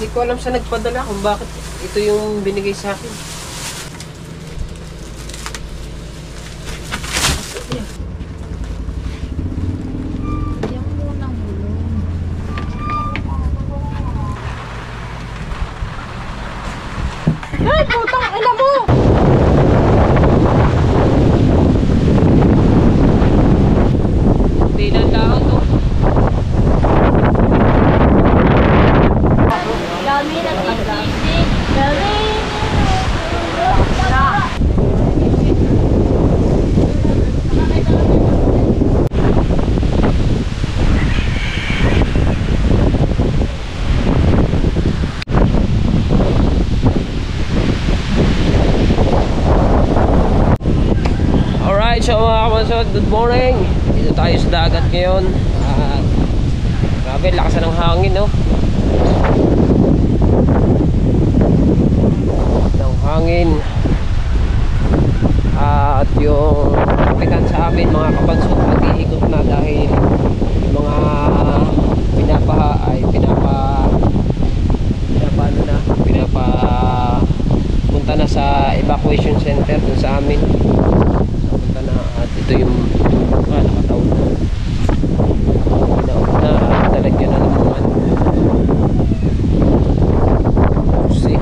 Hindi ko alam sa nagpadala kung bakit ito yung binigay sa akin. Ay, putang ina mo! Tinan lang ito. Dami na titisig. Dami. Alright, so mga kamasod, good morning. Dito tayo sa dagat ngayon. At grabe, lakasan ng hangin, no? Ng hangin. At yung kapitan sa amin, mga kabansod, nag-iikot na dahil yung mga pinapaha ay punta na sa evacuation center dun sa amin. Punta na, at ito yung nakataon na pinaot na at talagyan na naman. See?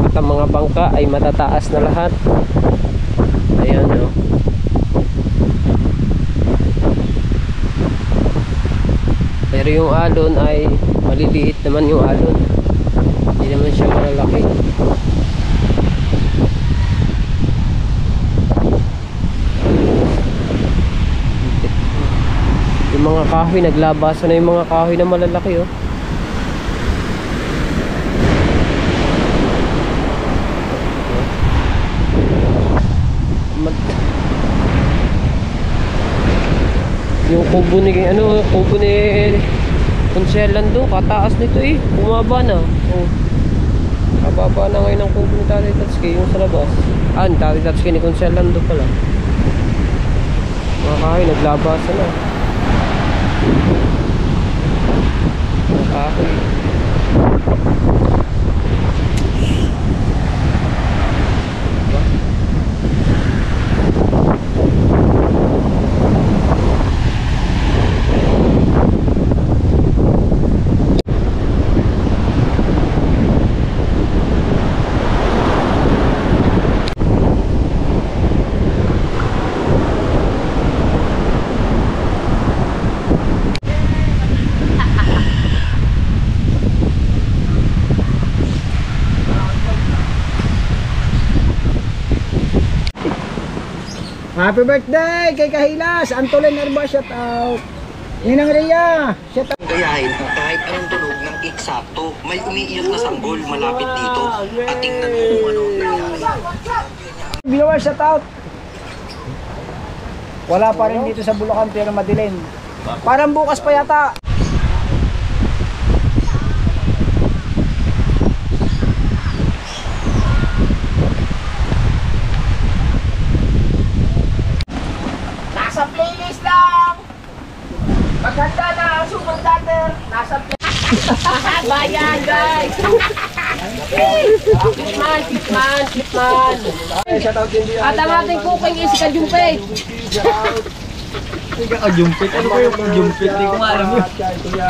At ang mga bangka ay matataas na lahat. Ayan, no? Pero yung alon ay maliliit naman yung alon. Hindi naman siya malalaki. Yung mga kahoy, naglabasan na yung mga kahoy na malalaki, oh. Yung kubo ni Konselan do, kataas nito eh. Bumaba na. Oh. Kababa na ngayon ang kubo ni Tatay Tatsuki, yung sa labas. Ah, ni Tatay Tatsuki ni Konselan do pala. Mga kahoy, naglabasan na. Mga kahoy. Happy birthday kay Kahilas! Antolin Arba, shout out! Ninang Rhea, shout out! Gayahin mo kahit anong tunog ng eksakto. May umiiyak na sanggol malapit dito. At tingnan mo kung ano ang nangyari. Viewers, shout out! Wala pa rin dito sa Bulacan pero madilim. Parang bukas pa yata. Nasa playlist lang! Maganda na ang super cutter! Nasa playlist. Bayan, guys! Kitman! Shout out din At ang ating cooking is kajumpay. Kajumpit? Ano ba yung kajumpit? Hindi ko alam yun.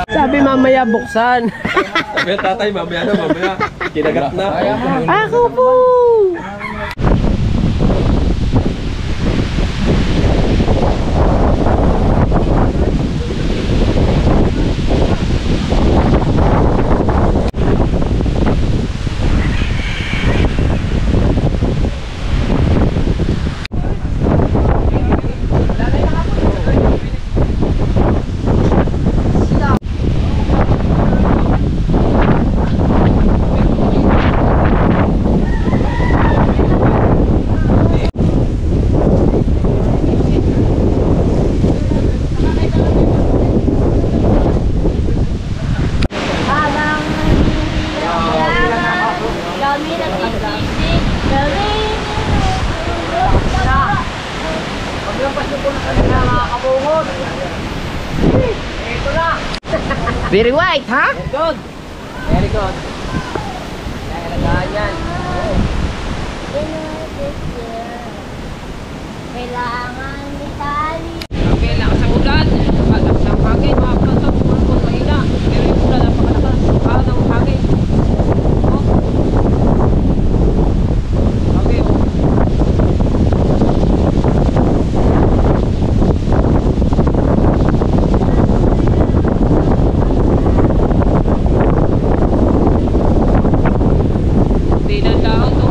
Sabi mamaya buksan. Sabi tatay, mamaya. Kinagat na. Ako po! Very white, ha? Very good. Very good. Kaya alagaan yan. Kailangan ni Tali. Okay, lakas ang ulan. Lakas ang hangin, mga kapatid. Pumapon, mahina. Pero yung ulan, napakalakas. Ang ng hangin. Oh. Okay, oh. Dinan lang to.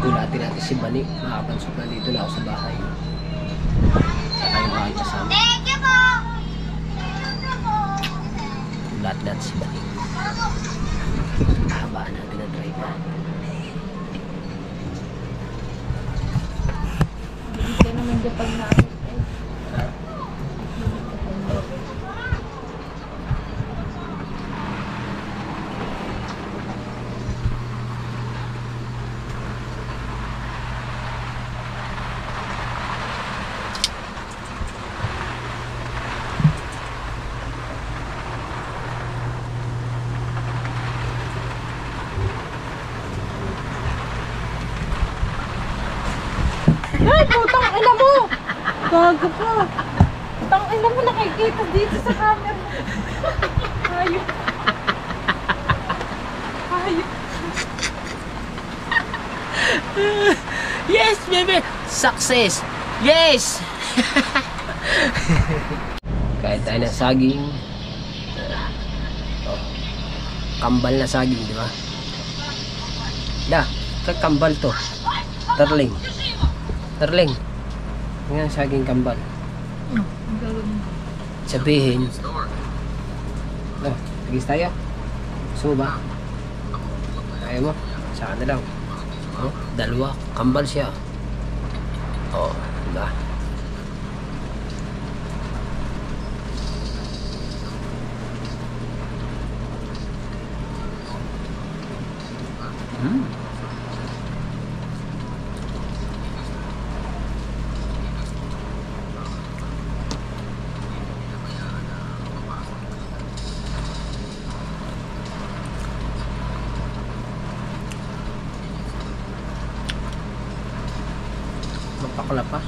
Gulatin natin si Bani. Makakapansok na dito na ako sa bahay. Saka yung bahay kasama. Gulatin natin si Bani. Habaan natin ang driver. Hindi naman Japan na. Ay, putang ina mo! Gago ka! Putang ina mo nakikita dito sa camera. Hayop. Hayop. Yes, baby! Success! Yes! Kahit tayo na saging. Oh. Kambal na saging, di ba? Kambal to. Tarling. Yan saging kambal. Sabihin. Tigis tayo. Gusto mo ba? Ayaw mo? Saka na lang. Oh, dalawa. Kambal siya. Oh, diba? Magpakala pa.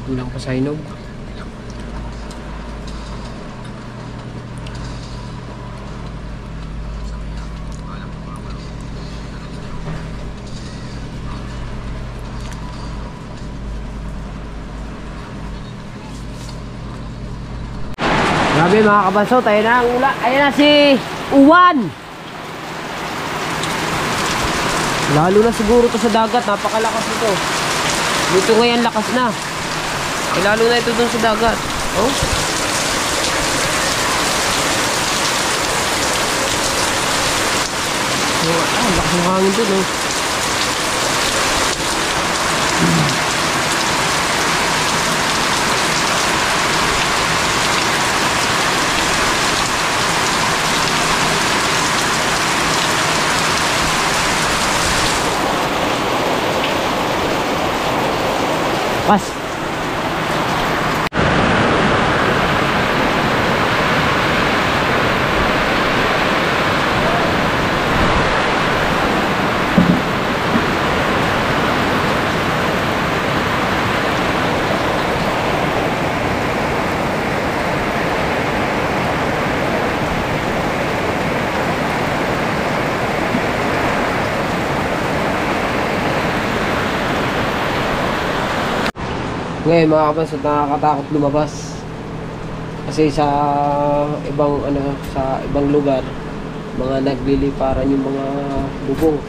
Kulang pa sa hinog. Grabe mga kabanso, tayo na ang ula. Ayan na si Uwan. Lalo na siguro to sa dagat, napakalakas nito. Dito ngayon lakas na. Eh, lalo na ito dun sa dagat. Oh. Lakas ng hangin dun, oh. Pas. Ngayon mga kapansot, nakakatakot lumabas. Kasi Kasi sa ibang sa ibang lugar, mga nagliliparan yung mga bubong.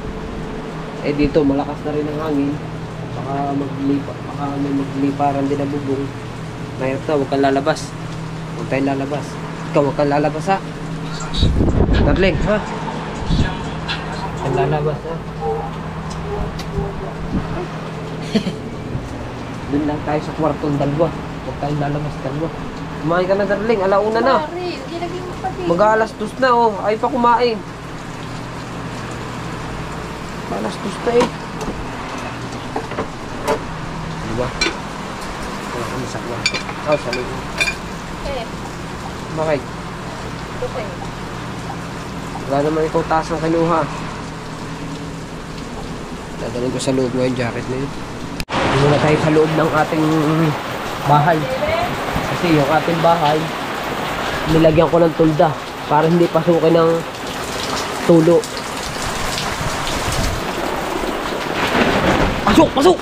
Eh dito malakas na rin ang hangin. Baka may magliparan din ang bubong. Mahirap na, huwag kang lalabas. Huwag tayong lalabas. Ikaw huwag kang lalabas ha. Darling, ha? Huwag kang lalabas ha. Doon lang tayo sa kwartong dalawa. Huwag tayong lalabas dalawa. Kumain ka na, darling. Alauna na. Sorry, ginagin mo pati. Mag-aalas-dos na oh. Ay pa kumain. Alas-dos na eh. Diba? Wala kami sa kwarto. Oh, sa loob. Eh, Bakit? ito sa'yo. Wala naman ikaw taas ng kinuha. Dadalhin ko sa loob mo yung jacket na yun. Hindi muna tayo sa loob ng ating bahay. Kasi yung ating bahay, nilagyan ko ng tulda para hindi pasukin ng tulo. Pasok! Pasok!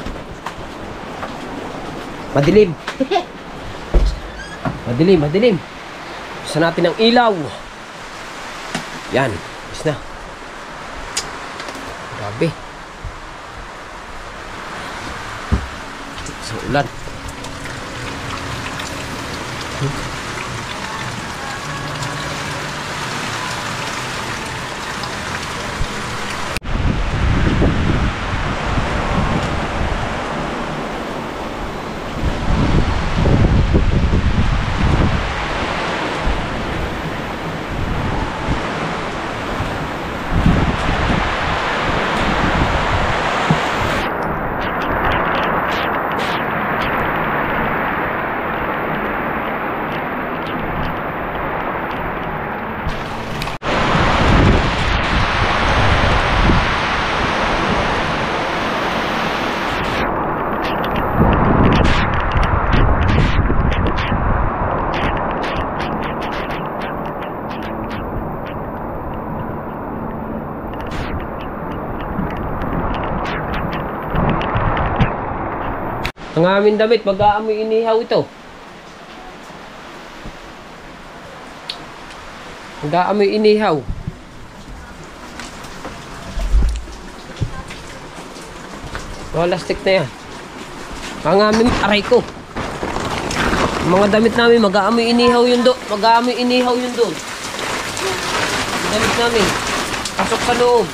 Madilim. Madilim, madilim. Gusto natin ng ilaw. Yan. Is na. Grabe. Sa ulan. Ang aming damit, mag-aamoy inihaw ito. Mag-aamoy inihaw. Walastik na yan. Ang aming aray ko. Mga damit namin, mag-aamoy inihaw yun doon. Mag-aamoy inihaw yun doon. Damit namin. Pasok sa loob.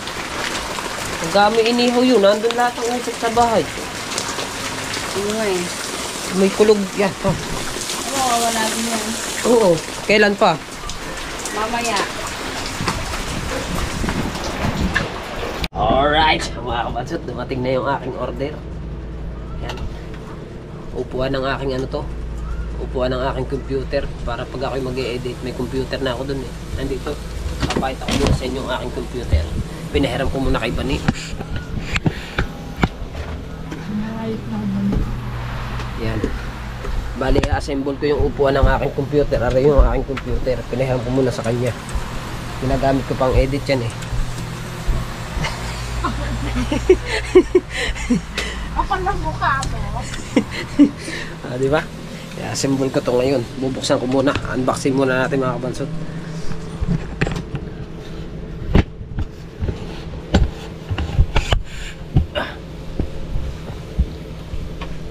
Mag-aamoy inihaw yun. Nandun lahat ang usok sa bahay. May kulog yan. Oh. Oo, wala din yan. Oo. Kailan pa? Mamaya. Alright. Mga kabatsot, dumating na yung aking order. Yan. Upuan ng aking upuan ng aking computer. Para pag ako'y mag-e-edit, may computer na ako dun eh. Nandito. Papakita ko muna sa inyo ang aking computer. Pinahiram ko muna kay Bani. Yan. Bali, assemble ko yung upuan ng aking computer. Aray yung aking computer. Pinahiram ko muna sa kanya. Ginagamit ko pang edit yan eh. Ako lang mukha mo. Diba? I-assemble ko to ngayon. Bubuksan ko muna. Unboxing muna natin mga kabansot.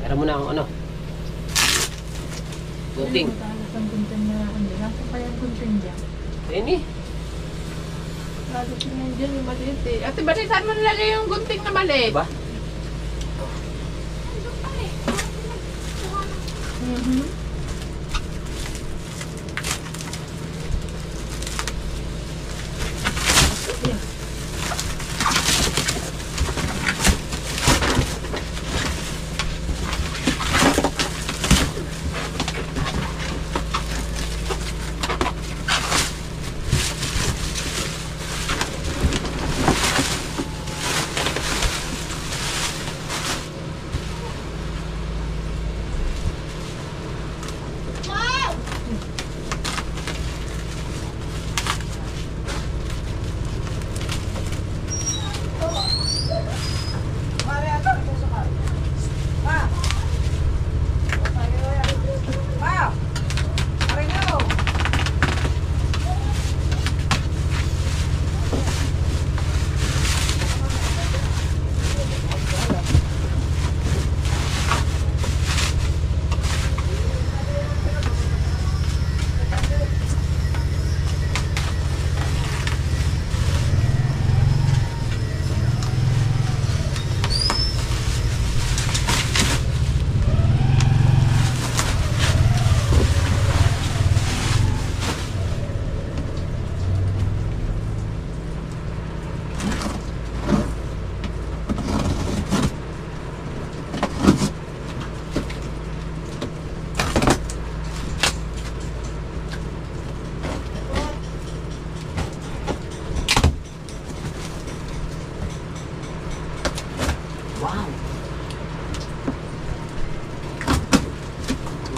Pero muna akong ano. Gunting. Ang gunting na hindi. Nasa pa yung gunting dyan? Ini. Lalo ko na dyan yung maliit eh. Ate, bakit saan mo nilagay yung gunting na maliit? Diba?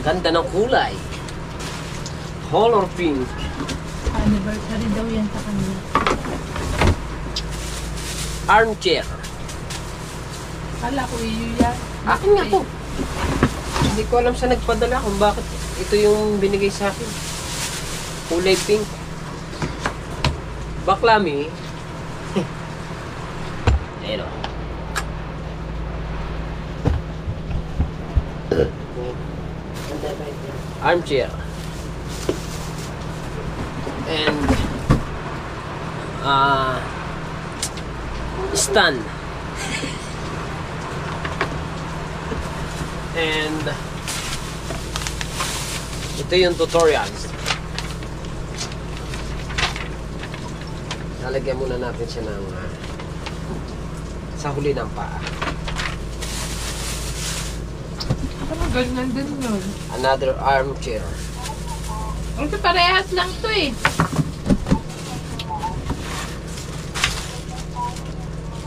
Ganda ng kulay. Color pink. Anniversary daw yan sa kanila. Armchair. Kala ko iyo yan. Akin nga to. Hindi ko alam sa nagpadala kung bakit ito yung binigay sa akin. Kulay pink. Baklami. Ayun o. Armchair. And stand. And ito yung tutorials. Lalagyan muna natin siya ng sa huli ng paa. Parang ganyan din yun. Another armchair. Ito parehas lang to eh.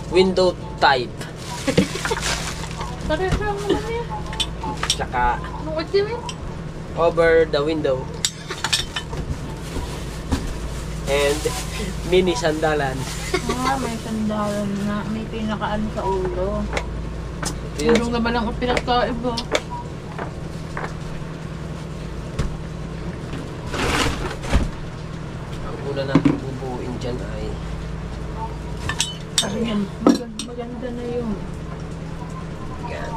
Window type. Parehas lang naman yan. Tsaka Anong kotse mo? over the window. And mini sandalan. May sandalan na. May pinakaan sa ulo. Ito yung Ulong naman ang pinagkaiba. ang una natin bubuuin dyan ay Sabi niya, maganda na yun. yan.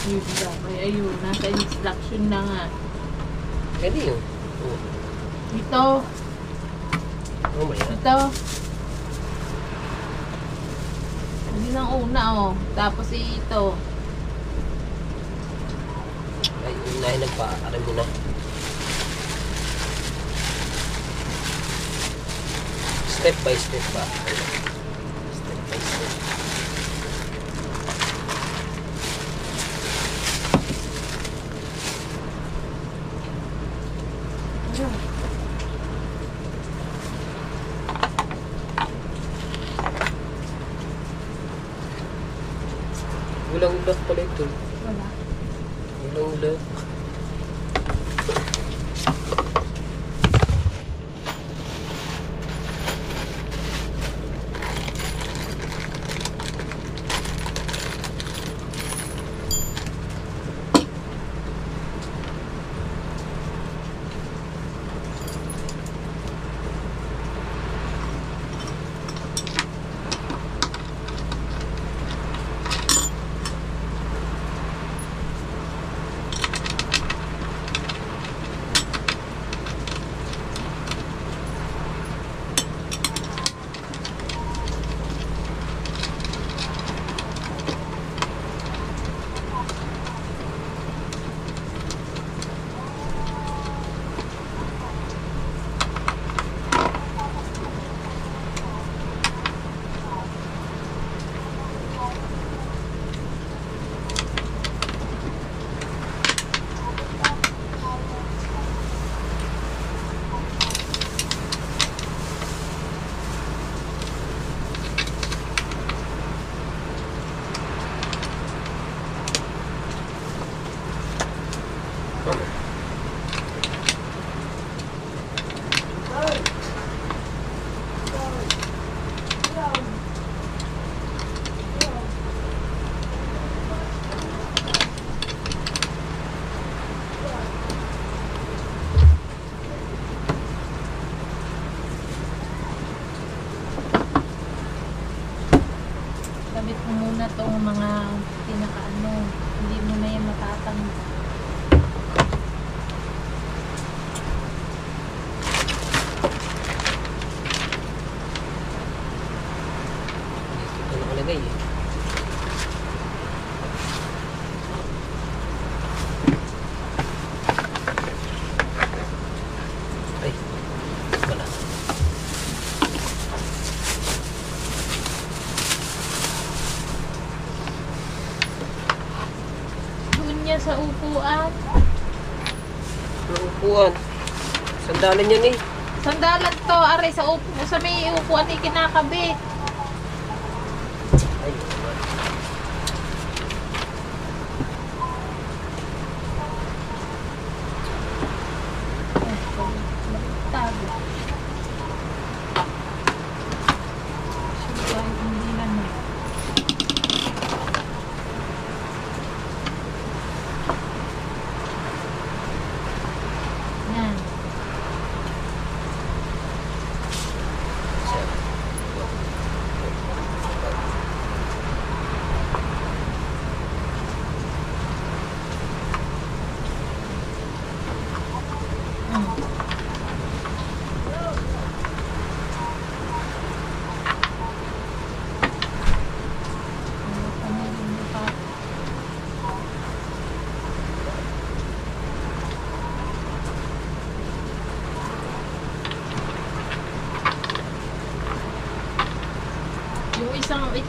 Yun daw. Ay, ayun. Nasa instruction na nga. Pwede yun. Ito. Oh my God. Ito. Yun ang una oh. Tapos ito. Ay, unahin nagpa-alam mo na. Step by step ba? Step by step. Walang lock pala ito. Wala. Walang lock. Kabit mo muna tong mga pinakaano. Hindi mo na yan matatang. Ito nakalagay eh. Ay, wala. Doon niya sa upuan. Ang upuan. Sandalan yan eh. Sandalan to, aray sa upo, sa may upuan ay kinakabit. Ay,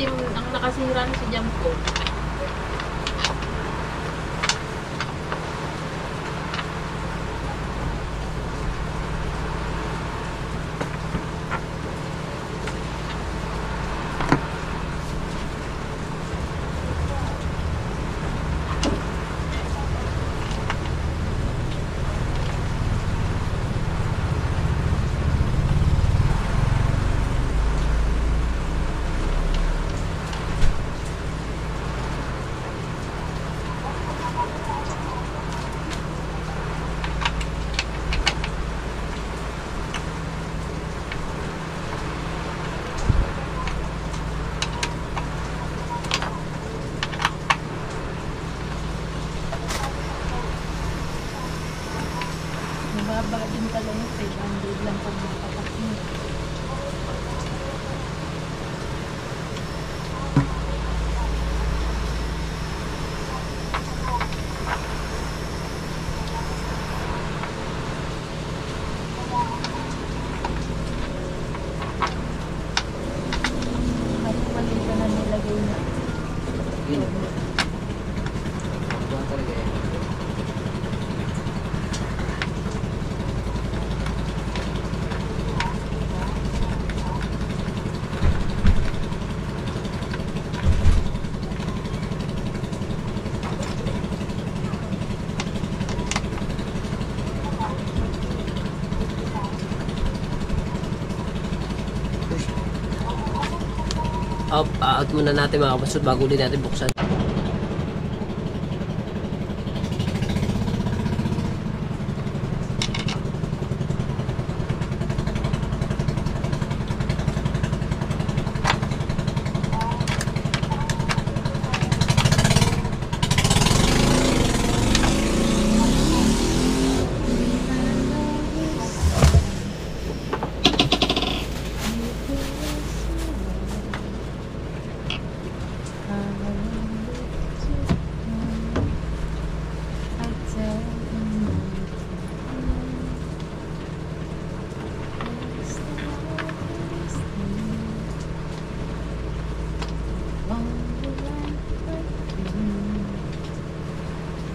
itim ang nakasira na sa jam ko. Mababa din pala yung 500 lang pag makapak mo. At mali ka na nilagay na. Yun. Buwan talaga eh. Out muna natin mga kapasod bago ulit natin buksan.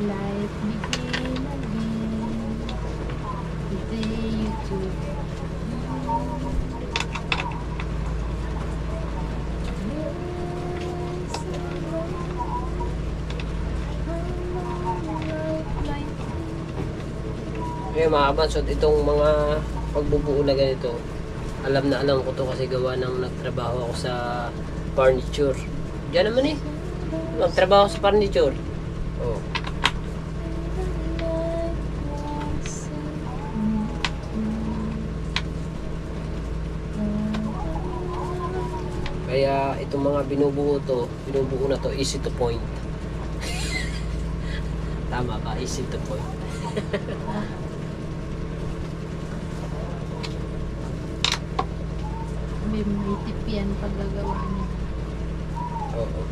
Life begin again the day you took. Kaya mga kapansod, itong mga pagbubuo na ganito, alam na alam ko to kasi gawa ng nagtrabaho ako sa furniture. Diyan naman eh. Nagtrabaho sa furniture. Oh. Kaya itong mga binubuo na to, easy to point. Tama ba? Easy to point. May tip yan pag gagawa niya. Oo.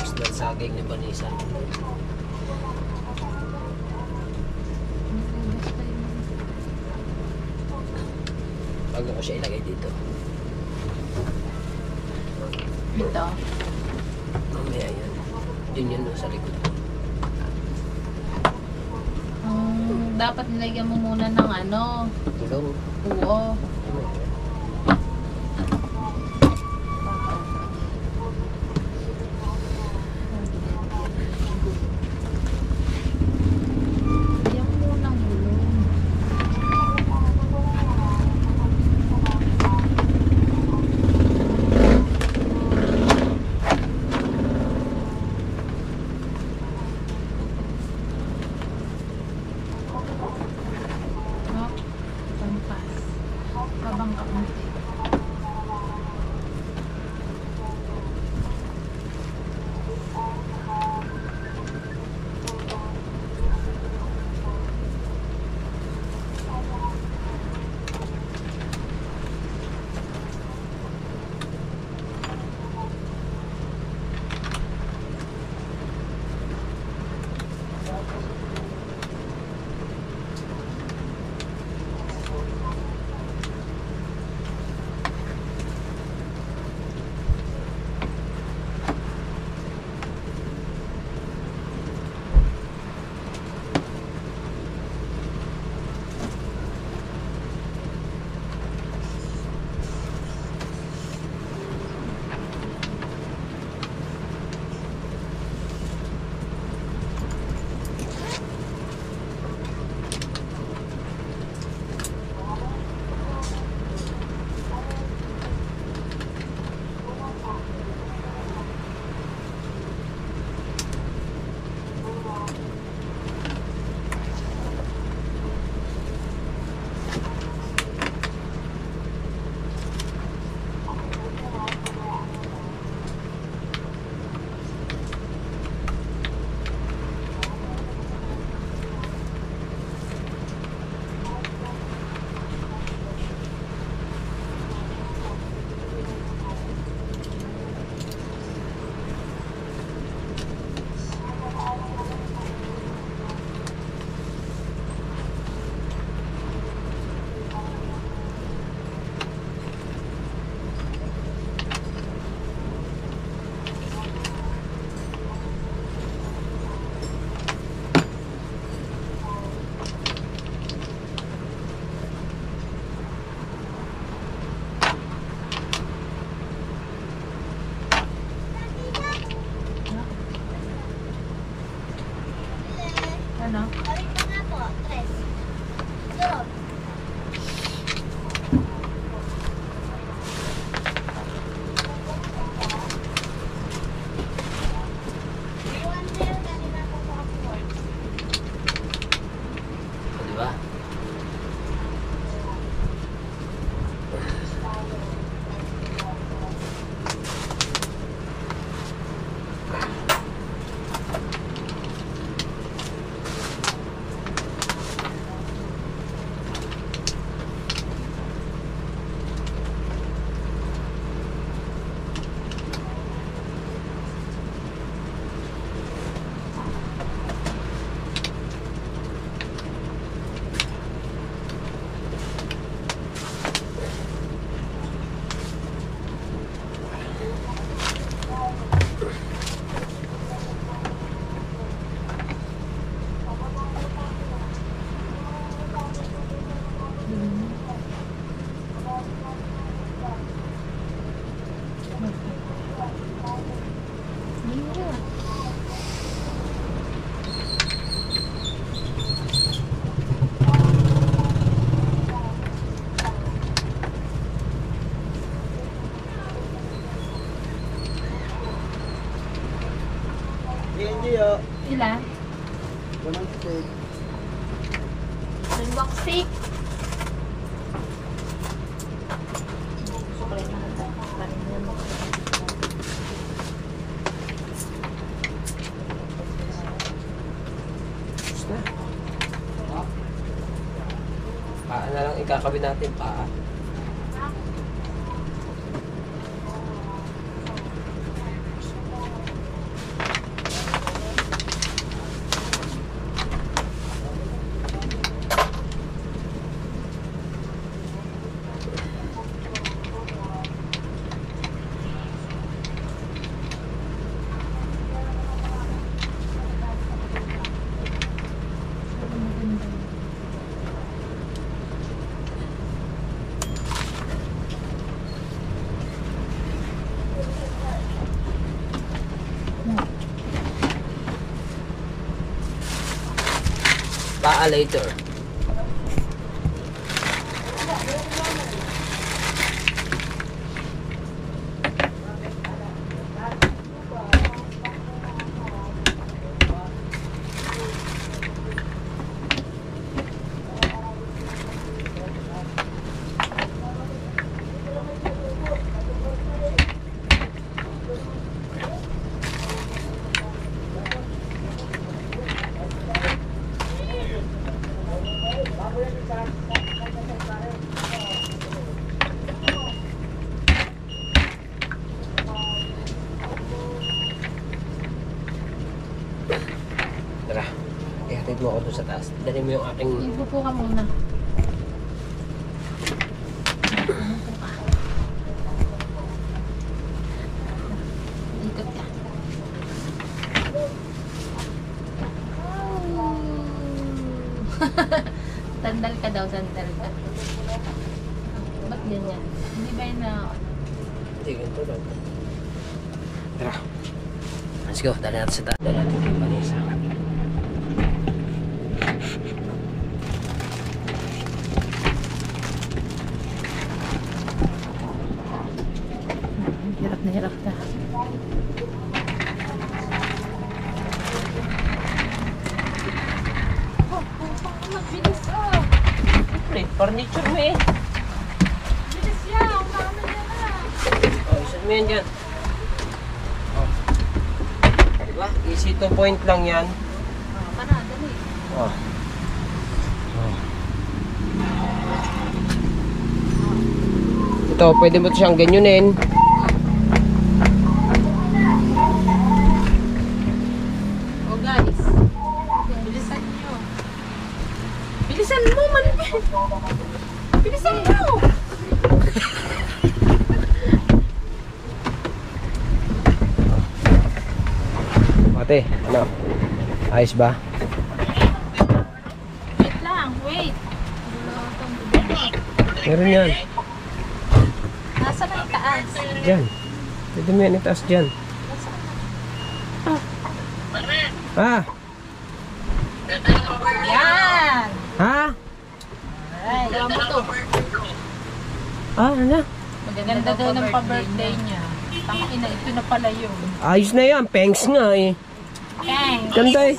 Gusto ng saging ni Vanessa. Bago ko siya ilagay dito. Ito. Mamaya yan. Yun yun sa likod. Dapat nilagyan mo muna ng ano, Tulong. uo. Lagyan mo muna ng gulong. Pampas. Pabangka Ano? Di ba? Ilan? Nag-box stick. Tapos na. Paa na lang ikakabit natin, paa. Paa later. Tara, ihatid mo ako doon sa taas. Dali mo yung aking... Ibupo ka muna. Ikot ka. Sandal ka daw, sandal ka. Ba't ganyan? Hindi ba yun na... Hindi, ganito lang. Tara. Let's go, dali natin sa taas. Dali natin kay Vanessa. Hirap na hirap ka. Bilis ah! Siyempre, furniture mo eh. Bilis yan! Ang dami niya na! Oh, isan mo yan dyan. Oh. Diba? Easy to point lang yan. Para, dali. Oh. Oh. Ito, pwede mo ito siyang ganyunin. Oh guys, bilisan nyo. Bilisan mo, malapit. Bilisan mo. Ate, ano? Ayos ba? Wait lang, wait. Meron yan. Nasa na yung taas? Diyan. Pwede mo yan itaas dyan. Ah! Yan! Ha? Ay, Ano na? maganda daw ng pa-birthday niya. Tangina, ito na pala yun. Ayos na yan. Pengs nga eh. Thanks! Ganda eh.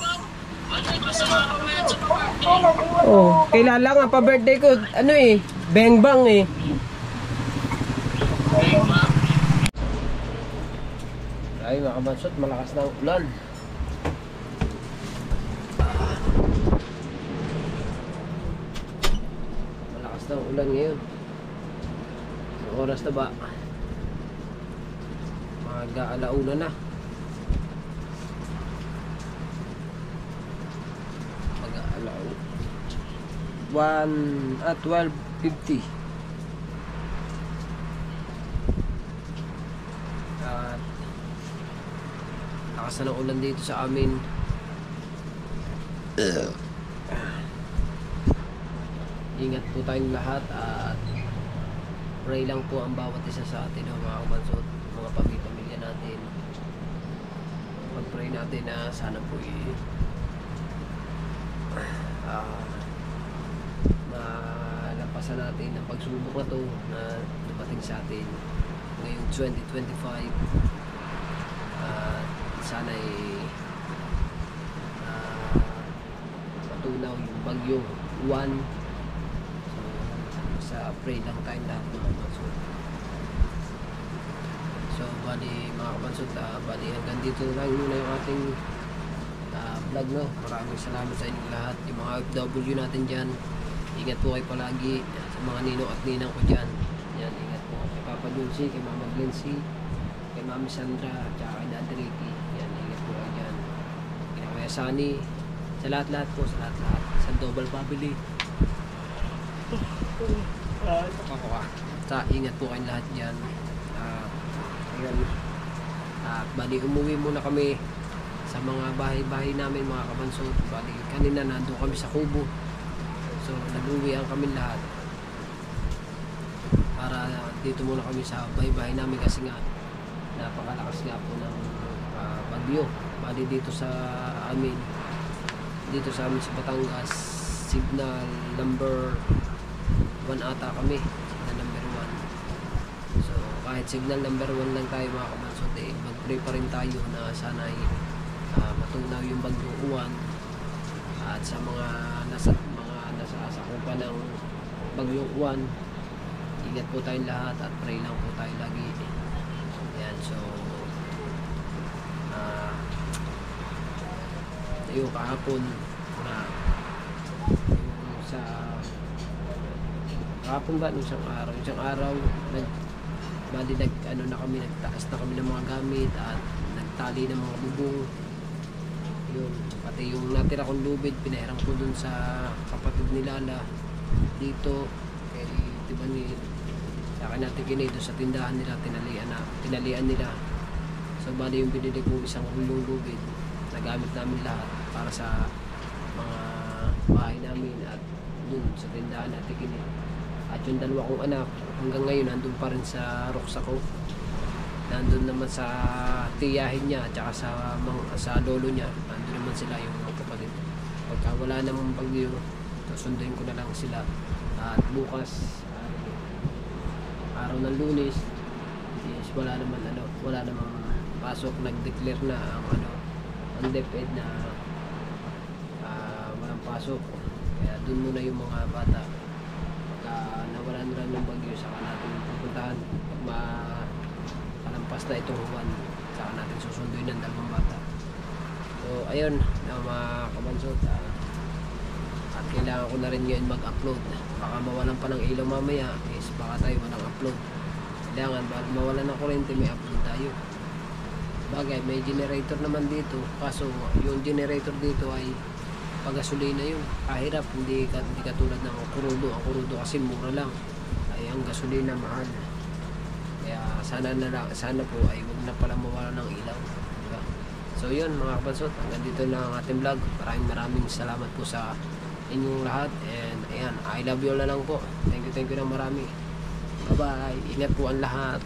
Oh, kilala nga pa-birthday ko. Ano eh. Bang bang eh. Ay mga kabansot, malakas na ang ulan. Malakas na ang ulan ngayon. Ang oras na ba? Mag-aalauna na. Mag-aalauna. 12:50. At lakas na ng ulan dito sa amin. Ingat po tayong lahat at pray lang po ang bawat isa sa atin, mga kabansot, mga pamilya natin. Pag-pray natin na sana po malampasan natin ang pagsubok na to na dumating sa atin ngayong 2025. Sana matunaw yung bagyong Juan. So sa pray lang tayong lahat, mga kabansot. So bali mga kabansot, bali hanggang dito na lang muna yung ating vlog, no. Maraming salamat sa inyong lahat, yung mga OFW natin dyan. Ingat po kayo palagi sa mga ninong at ninang ko dyan. Yan, ingat po kay Papa Dulce, kay Mama Glency, kay Mami Sandra, at kay Daddy Ricky. Yan, ingat po kayo dyan. Kay Kuya Sunny, sa lahat-lahat po, sa lahat-lahat, sa Double Family. Sa ingat po kayong lahat dyan. Ayan. Bali umuwi muna kami sa mga bahay-bahay namin, mga kabansot. Bali kanina nandun kami sa Kubo. So nag-uwian kami lahat para dito muna kami sa bahay-bahay namin kasi nga napakalakas nga po ng bagyo. Bali dito sa amin sa Batangas, signal number 1 ata kami, signal number 1. So kahit signal number 1 lang tayo, mga kabansot, mag-pray pa rin tayo na sana matunaw yung bagyong Juan at sa mga nasa sakupan ng bagyong Juan. Ingat po tayong lahat at pray lang po tayo lagi. Ayan, so yung kahapon na yung sa kahapon ba nung isang araw nagtaas na kami ng mga gamit at nagtali ng mga bubong. Yun, pati yung natira kong lubid pinahiram ko dun sa kapatid ni Lala dito kay diba ni sa akin natin kinay doon sa tindahan nila, tinalian nila. So bali yung binili ko isang hulong lubid, nagamit namin lahat para sa mga bahay namin at dun sa tindahan natin kinay. At yung dalawa kong anak hanggang ngayon nandun pa rin sa ruksa ko, nandun naman sa tiyahin niya at saka sa lolo niya, nandun naman sila yung mga kapatid. Pagka wala namang bagyo, susunduin ko na lang sila. At bukas araw ng Lunes is wala namang pasok, nag-declare na ang DepEd na walang pasok. Kaya dun muna yung mga bata. Pagka nawalan lang ng bagyo, saka natin pupuntahan. Pag malampas na itong Juan, saka natin susunduin ng dalawang bata. So ayun mga kabansot, at kailangan ko na rin ngayon mag-upload. Baka mawalan pa ng ilaw mamaya, is baka tayo walang upload. Kailangan bago mawalan ng kuryente, may upload tayo. Bagay, may generator naman dito, kaso yung generator dito ay pag-gasolina yun. Kahirap, hindi katulad ng kurudo. Ang kurudo kasi mura lang, ay ang gasolina mahal. Kaya sana po ay huwag na pala mawala ng ilaw, diba? So yun mga kabansot, hanggang dito na ang ating vlog. Maraming salamat po sa inyong lahat, and ayan, I love you all na lang po. Thank you na marami. Bye bye, ingat po ang lahat.